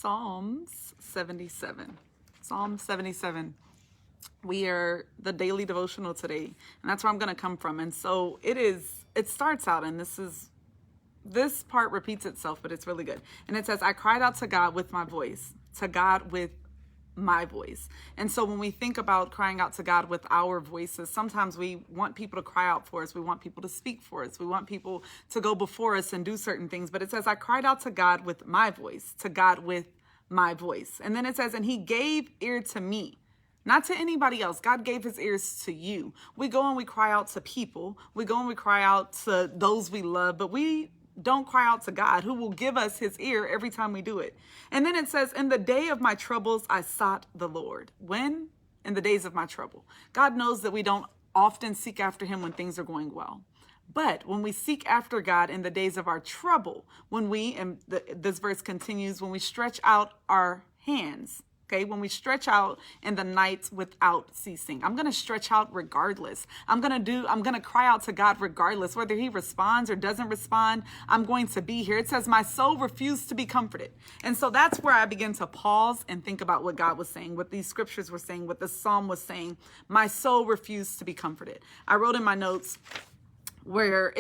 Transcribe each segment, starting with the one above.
Psalms 77. Psalm 77. We are the daily devotional today, and that's where I'm going to come from. And so it starts out, and this part repeats itself, but it's really good. And it says, I cried out to God with my voice, to God with my voice. And so when we think about crying out to God with our voices, sometimes we want people to cry out for us. We want people to speak for us. We want people to go before us and do certain things. But it says, I cried out to God with my voice, to God with my voice. And then it says, and he gave ear to me. Not to anybody else. God gave his ears to you. We go and we cry out to people. We go and we cry out to those we love, but we don't cry out to God, who will give us his ear every time we do it. And then it says, in the day of my troubles, I sought the Lord. When? In the days of my trouble. God knows that we don't often seek after him when things are going well. But when we seek after God in the days of our trouble, when we, and this verse continues, when we stretch out our hands, okay, when we stretch out in the night without ceasing. I'm going to stretch out regardless. I'm going to cry out to God regardless, whether he responds or doesn't respond. I'm going to be here. It says, my soul refused to be comforted. And so that's where I begin to pause and think about what God was saying, what these scriptures were saying, what the psalm was saying. My soul refused to be comforted. I wrote in my notes where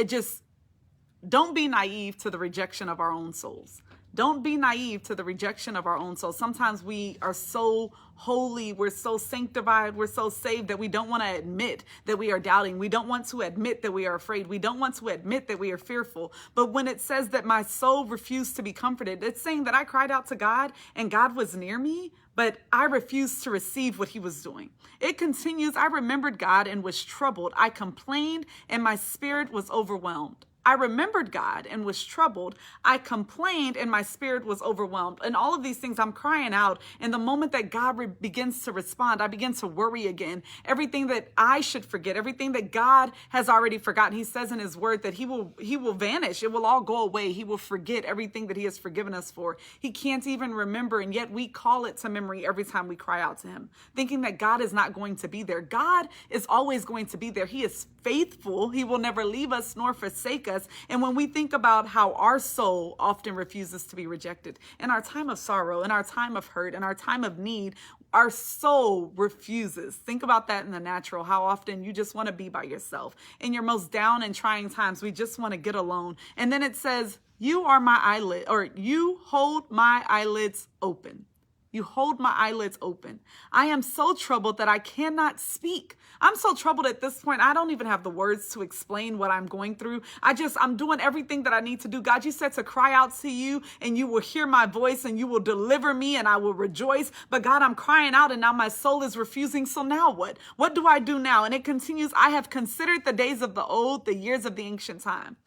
don't be naive to the rejection of our own souls. Don't be naive to the rejection of our own soul. Sometimes we are so holy, we're so sanctified, we're so saved that we don't want to admit that we are doubting. We don't want to admit that we are afraid. We don't want to admit that we are fearful. But when it says that my soul refused to be comforted, it's saying that I cried out to God and God was near me, but I refused to receive what he was doing. It continues, I remembered God and was troubled. I complained and my spirit was overwhelmed. I remembered God and was troubled. I complained and my spirit was overwhelmed. And all of these things I'm crying out. And the moment that God begins to respond, I begin to worry again. Everything that I should forget, everything that God has already forgotten. He says in his word that he will vanish. It will all go away. He will forget everything that he has forgiven us for. He can't even remember. And yet we call it to memory every time we cry out to him, thinking that God is not going to be there. God is always going to be there. He is faithful. He will never leave us nor forsake us. And when we think about how our soul often refuses to be rejected, in our time of sorrow, in our time of hurt, in our time of need, our soul refuses. Think about that in the natural, how often you just want to be by yourself. In your most down and trying times, we just want to get alone. And then it says, you are my eyelid, or you hold my eyelids open. You hold my eyelids open. I am so troubled that I cannot speak. I'm so troubled at this point. I don't even have the words to explain what I'm going through. I'm doing everything that I need to do. God, you said to cry out to you and you will hear my voice and you will deliver me and I will rejoice. But God, I'm crying out and now my soul is refusing. So now what? What do I do now? And it continues. I have considered the days of the old, the years of the ancient time.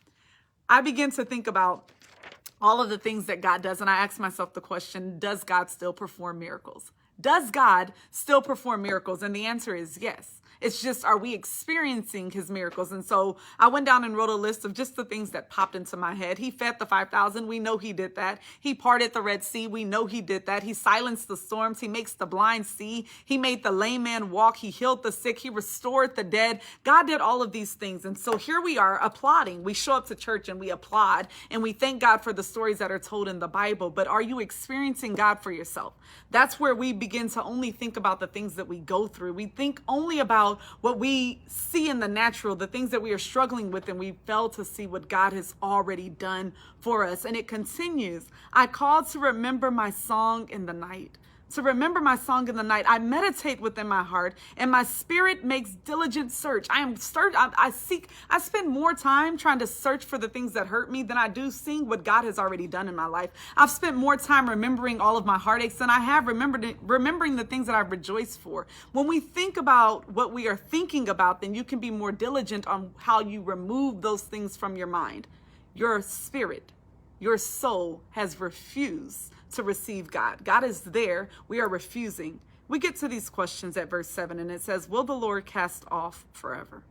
I begin to think about all of the things that God does. And I ask myself the question, does God still perform miracles? Does God still perform miracles? And the answer is yes. It's just, are we experiencing his miracles? And so I went down and wrote a list of just the things that popped into my head. He fed the 5,000. We know he did that. He parted the Red Sea. We know he did that. He silenced the storms. He makes the blind see. He made the lame man walk. He healed the sick. He restored the dead. God did all of these things. And so here we are applauding. We show up to church and we applaud and we thank God for the stories that are told in the Bible. But are you experiencing God for yourself? That's where we begin to only think about the things that we go through. We think only about what we see in the natural, the things that we are struggling with, and we fail to see what God has already done for us. And it continues, I call to remember my song in the night. To remember my song in the night, I meditate within my heart, and my spirit makes diligent search. I spend more time trying to search for the things that hurt me than I do seeing what God has already done in my life. I've spent more time remembering all of my heartaches than I have remembering the things that I've rejoiced for. When we think about what we are thinking about, then you can be more diligent on how you remove those things from your mind. Your spirit, your soul has refused to receive God. God is there. We are refusing. We get to these questions at verse 7 and it says, will the Lord cast off forever?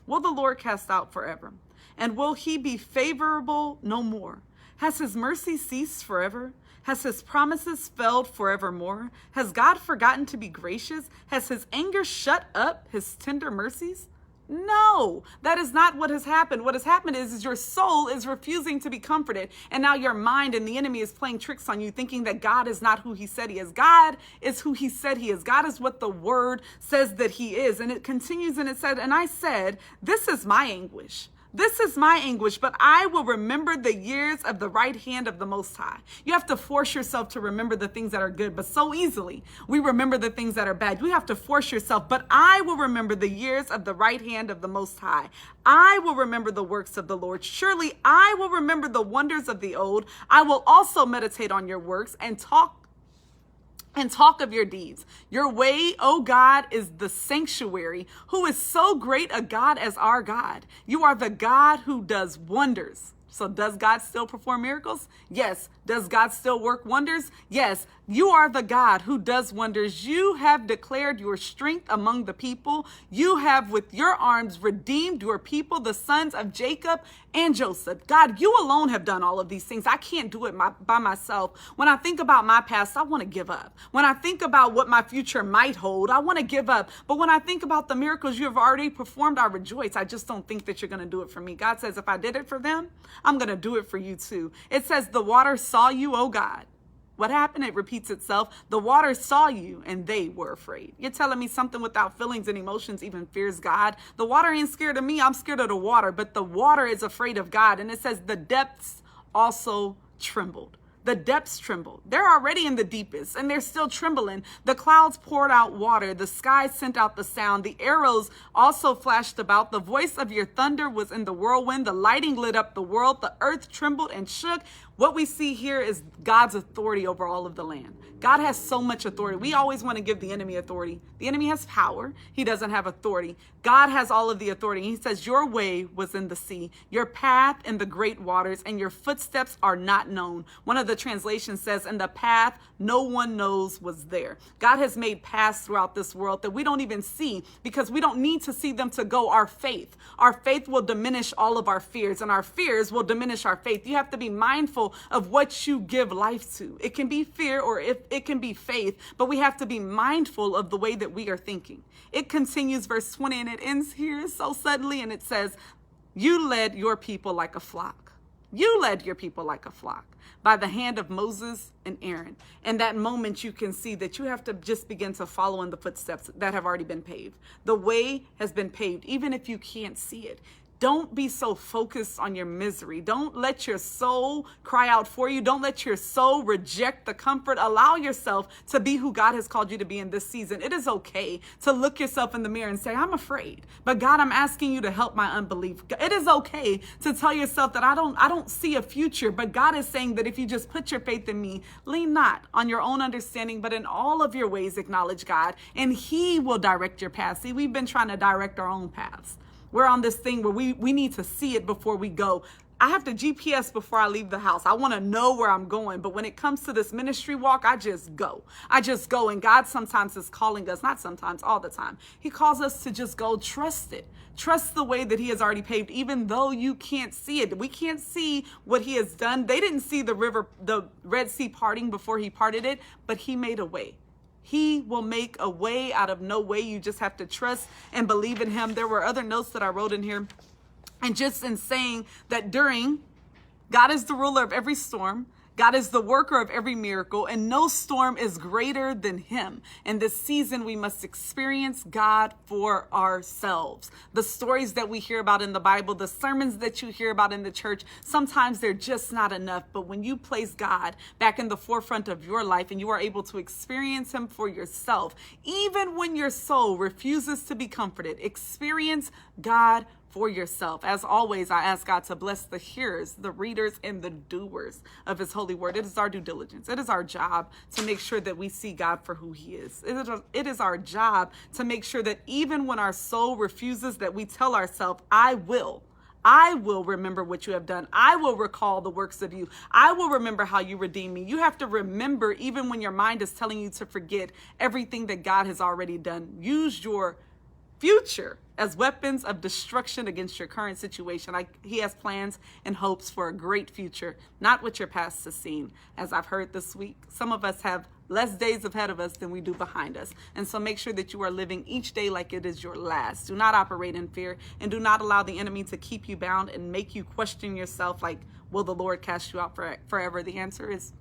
Will the Lord cast out forever? And will he be favorable no more? Has his mercy ceased forever? Has his promises failed forevermore? Has God forgotten to be gracious? Has his anger shut up his tender mercies? No, that is not what has happened. What has happened is your soul is refusing to be comforted. And now your mind and the enemy is playing tricks on you, thinking that God is not who he said he is. God is who he said he is. God is what the word says that he is. And it continues and it said, and I said, this is my anguish. This is my anguish, but I will remember the years of the right hand of the Most High. You have to force yourself to remember the things that are good, but so easily we remember the things that are bad. You have to force yourself, but I will remember the years of the right hand of the Most High. I will remember the works of the Lord. Surely I will remember the wonders of the old. I will also meditate on your works and talk of your deeds. Your way, O God, is the sanctuary. Who is so great a God as our God? You are the God who does wonders. So does God still perform miracles? Yes. Does God still work wonders? Yes. You are the God who does wonders. You have declared your strength among the people. You have with your arms redeemed your people, the sons of Jacob and Joseph. God, you alone have done all of these things. I can't do it by myself. When I think about my past, I want to give up. When I think about what my future might hold, I want to give up. But when I think about the miracles you have already performed, I rejoice. I just don't think that you're going to do it for me. God says, if I did it for them, I'm going to do it for you too. It says, the water saw you, O God. What happened? It repeats itself. The water saw you and they were afraid. You're telling me something without feelings and emotions even fears God? The water ain't scared of me. I'm scared of the water, but the water is afraid of God. And it says the depths also trembled. The depths trembled. They're already in the deepest and they're still trembling. The clouds poured out water. The sky sent out the sound. The arrows also flashed about. The voice of your thunder was in the whirlwind. The lightning lit up the world. The earth trembled and shook. What we see here is God's authority over all of the land. God has so much authority. We always want to give the enemy authority. The enemy has power. He doesn't have authority. God has all of the authority. He says, your way was in the sea, your path in the great waters, and your footsteps are not known. One of the translations says, and the path no one knows was there. God has made paths throughout this world that we don't even see because we don't need to see them to go. Our faith will diminish all of our fears, and our fears will diminish our faith. You have to be mindful of what you give life to. It can be fear or if it can be faith, but we have to be mindful of the way that we are thinking. It continues verse 20 and it ends here so suddenly and it says, you led your people like a flock. You led your people like a flock by the hand of Moses and Aaron. And that moment you can see that you have to just begin to follow in the footsteps that have already been paved. The way has been paved, even if you can't see it. Don't be so focused on your misery. Don't let your soul cry out for you. Don't let your soul reject the comfort. Allow yourself to be who God has called you to be in this season. It is okay to look yourself in the mirror and say, I'm afraid, but God, I'm asking you to help my unbelief. It is okay to tell yourself that I don't see a future, but God is saying that if you just put your faith in me, lean not on your own understanding, but in all of your ways acknowledge God, and he will direct your path. See, we've been trying to direct our own paths. We're on this thing where we need to see it before we go. I have to GPS before I leave the house. I want to know where I'm going. But when it comes to this ministry walk, I just go. And God sometimes is calling us, not sometimes, all the time. He calls us to just go trust it. Trust the way that he has already paved, even though you can't see it. We can't see what he has done. They didn't see the Red Sea parting before he parted it, but he made a way. He will make a way out of no way. You just have to trust and believe in him. There were other notes that I wrote in here. And just in saying that God is the ruler of every storm. God is the worker of every miracle, and no storm is greater than him. In this season, we must experience God for ourselves. The stories that we hear about in the Bible, the sermons that you hear about in the church, sometimes they're just not enough. But when you place God back in the forefront of your life and you are able to experience him for yourself, even when your soul refuses to be comforted, experience God for yourself. As always, I ask God to bless the hearers, the readers, and the doers of his holy word. It is our due diligence. It is our job to make sure that we see God for who he is. It is our job to make sure that even when our soul refuses, that we tell ourselves, I will remember what you have done. I will recall the works of you. I will remember how you redeemed me. You have to remember even when your mind is telling you to forget everything that God has already done. Use your future as weapons of destruction against your current situation. He has plans and hopes for a great future, not what your past has seen. As I've heard this week, some of us have less days ahead of us than we do behind us. And so make sure that you are living each day like it is your last. Do not operate in fear, and do not allow the enemy to keep you bound and make you question yourself like, will the Lord cast you out forever? The answer is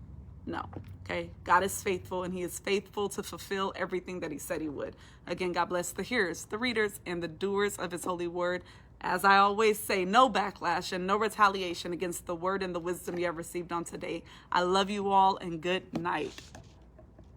no. Okay, God is faithful, and he is faithful to fulfill everything that he said he would. Again, God bless the hearers, the readers, and the doers of his holy word. As I always say, no backlash and no retaliation against the word and the wisdom you have received on today. I love you all, and good night.